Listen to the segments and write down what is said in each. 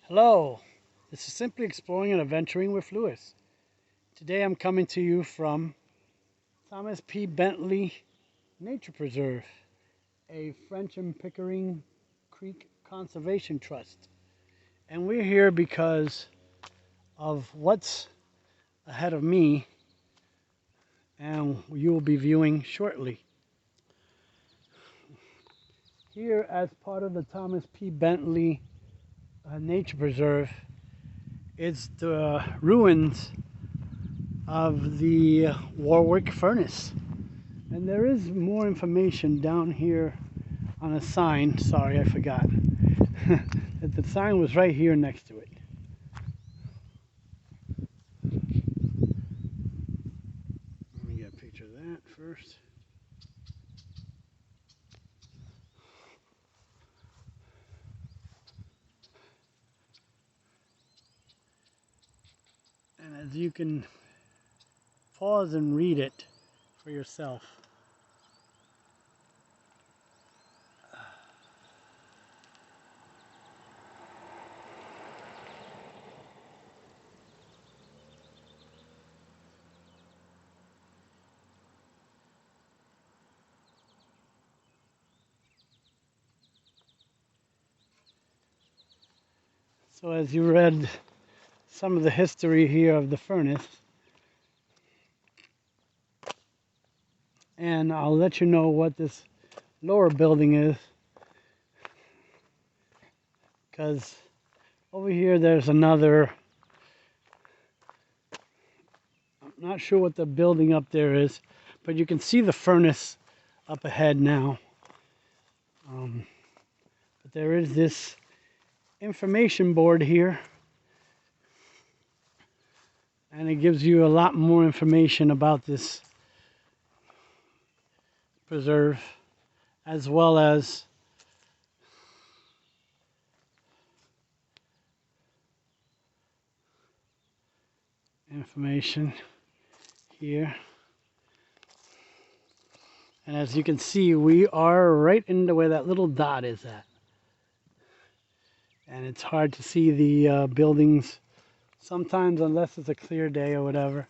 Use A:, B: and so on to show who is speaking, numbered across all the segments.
A: Hello, this is Simply Exploring and Adventuring with Lewis. Today I'm coming to you from Thomas P. Bentley Nature Preserve, a French and Pickering Creek Conservation Trust. And we're here because of what's ahead of me and you will be viewing shortly. Here, as part of the Thomas P. Bentley Nature Preserve, is the ruins of the Warwick Furnace. And there is more information down here on a sign. Sorry, I forgot. That the sign was right here next to it. Let me get a picture of that first. And as you can pause and read it for yourself. So as you read some of the history here of the furnace, and I'll let you know what this lower building is, because over here there's another, I'm not sure what the building up there is, but you can see the furnace up ahead now. But there is this information board here, and it gives you a lot more information about this preserve, as well as information here. And as you can see, we are right into where that little dot is at. And it's hard to see the buildings sometimes unless it's a clear day or whatever.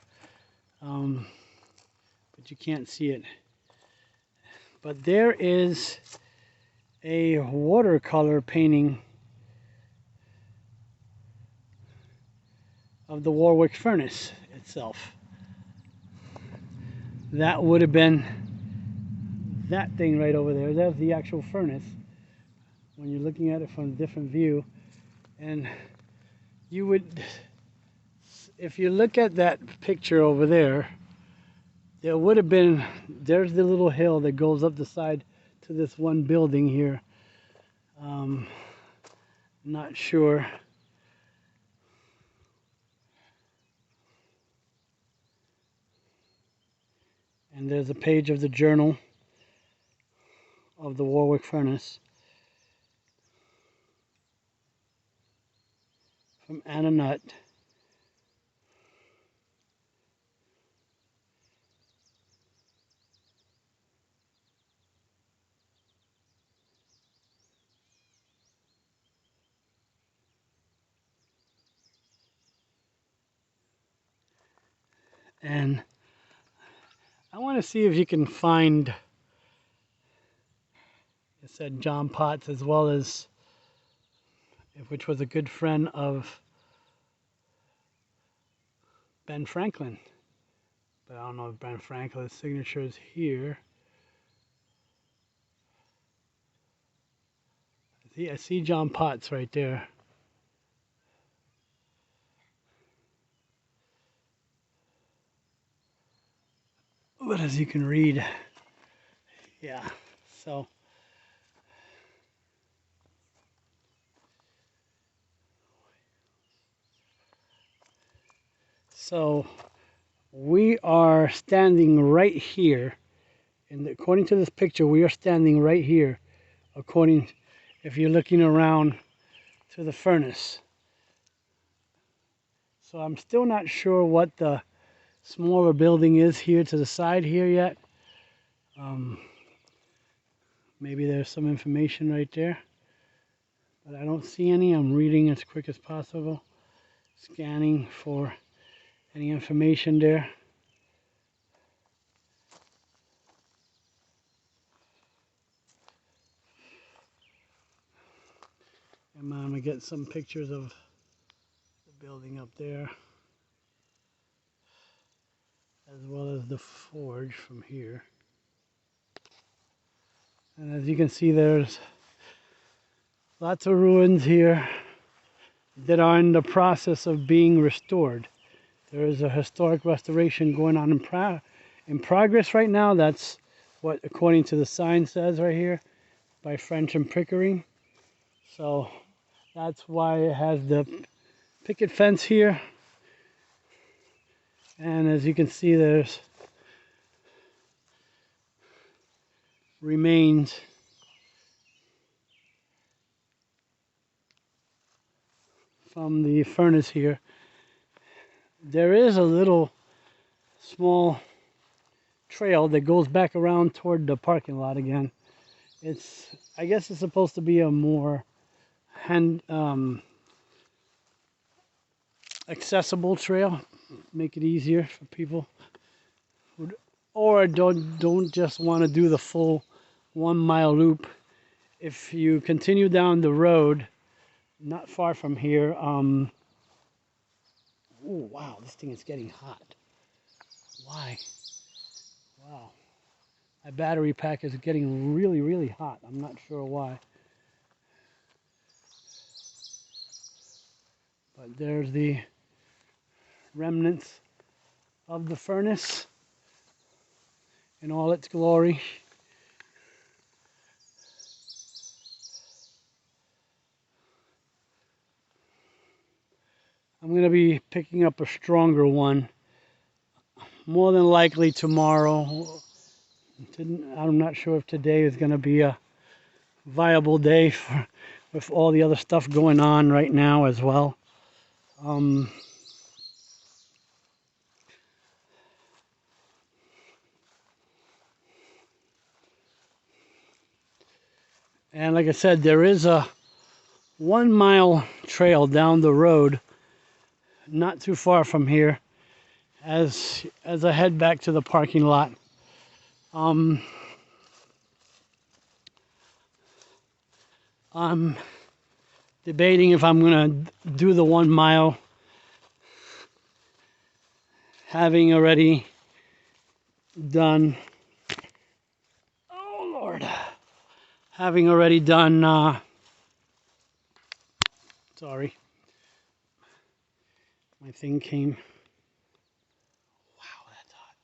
A: But you can't see it. But there is a watercolor painting of the Warwick Furnace itself. That would have been that thing right over there. That's the actual furnace when you're looking at it from a different view. And you would, if you look at that picture over there, there would have been, there's the little hill that goes up the side to this one building here. Not sure. And there's a page of the journal of the Warwick Furnace from Anna Nutt. And I want to see if you can find, it said John Potts, as well as, which was a good friend of Ben Franklin. But I don't know if Ben Franklin's signature is here. I see John Potts right there. But as you can read, yeah, so we are standing right here, and according to this picture, we are standing right here, according, if you're looking around to the furnace. So I'm still not sure what the smaller building is here to the side here yet. Maybe there's some information right there. but I don't see any. I'm reading as quick as possible, scanning for any information there. And I'm gonna get some pictures of the building up there, as well as the forge from here. And as you can see, there's lots of ruins here that are in the process of being restored. There is a historic restoration going on in progress right now. That's what, according to the sign, says right here by French and Pickering. So that's why it has the picket fence here. And as you can see, there's remains from the furnace here. There is a little small trail that goes back around toward the parking lot again. I guess it's supposed to be a more accessible trail, make it easier for people or don't just want to do the full 1 mile loop. If you continue down the road not far from here, oh wow, this thing is getting hot. Why? Wow, my battery pack is getting really hot. I'm not sure why, but there's the remnants of the furnace in all its glory. I'm going to be picking up a stronger one, more than likely tomorrow. I'm not sure if today is going to be a viable day with all the other stuff going on right now as well. And like I said, there is a 1 mile trail down the road, not too far from here, as I head back to the parking lot. I'm debating if I'm going to do the 1 mile, having already done, oh Lord, having already done, sorry, my thing came, wow, that's hot.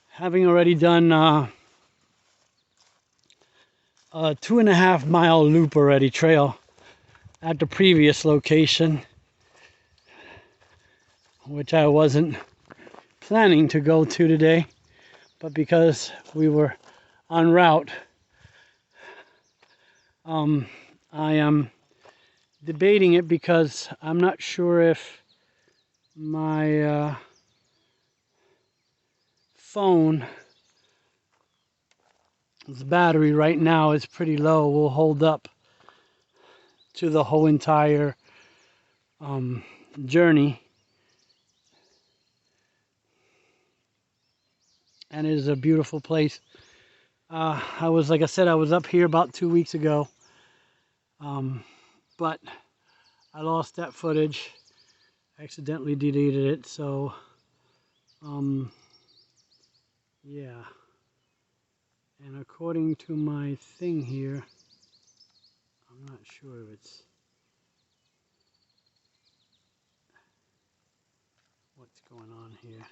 A: Having already done a 2.5 mile loop already trail at the previous location, which I wasn't planning to go to today, but because we were en route, I am debating it because I'm not sure if my phone's battery right now is pretty low, will hold up to the whole entire journey. And it is a beautiful place. Like I said, I was up here about 2 weeks ago, but I lost that footage. I accidentally deleted it, so yeah. And according to my thing here, I'm not sure if it's what's going on here.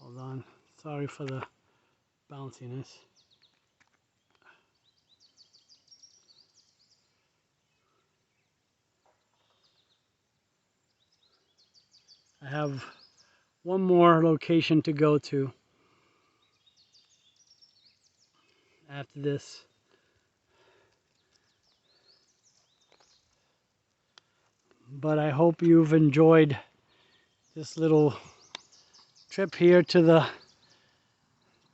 A: Hold on. Sorry for the bounciness. I have one more location to go to after this. But I hope you've enjoyed this little trip here to the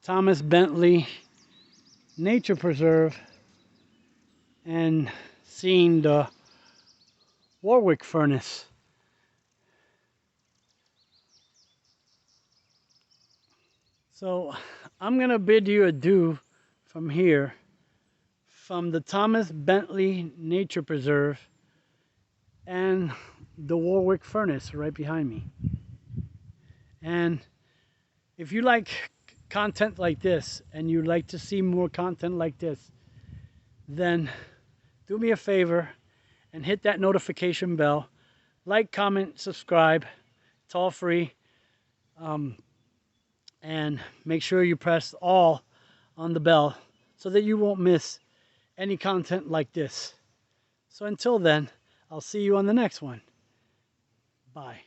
A: Thomas Bentley Nature Preserve and seeing the Warwick Furnace. So I'm going to bid you adieu from here, from the Thomas Bentley Nature Preserve and the Warwick Furnace right behind me. And if you like content like this and you'd like to see more content like this, then do me a favor and hit that notification bell. Like, comment, subscribe. It's all free. And make sure you press all on the bell so that you won't miss any content like this. So until then, I'll see you on the next one. Bye.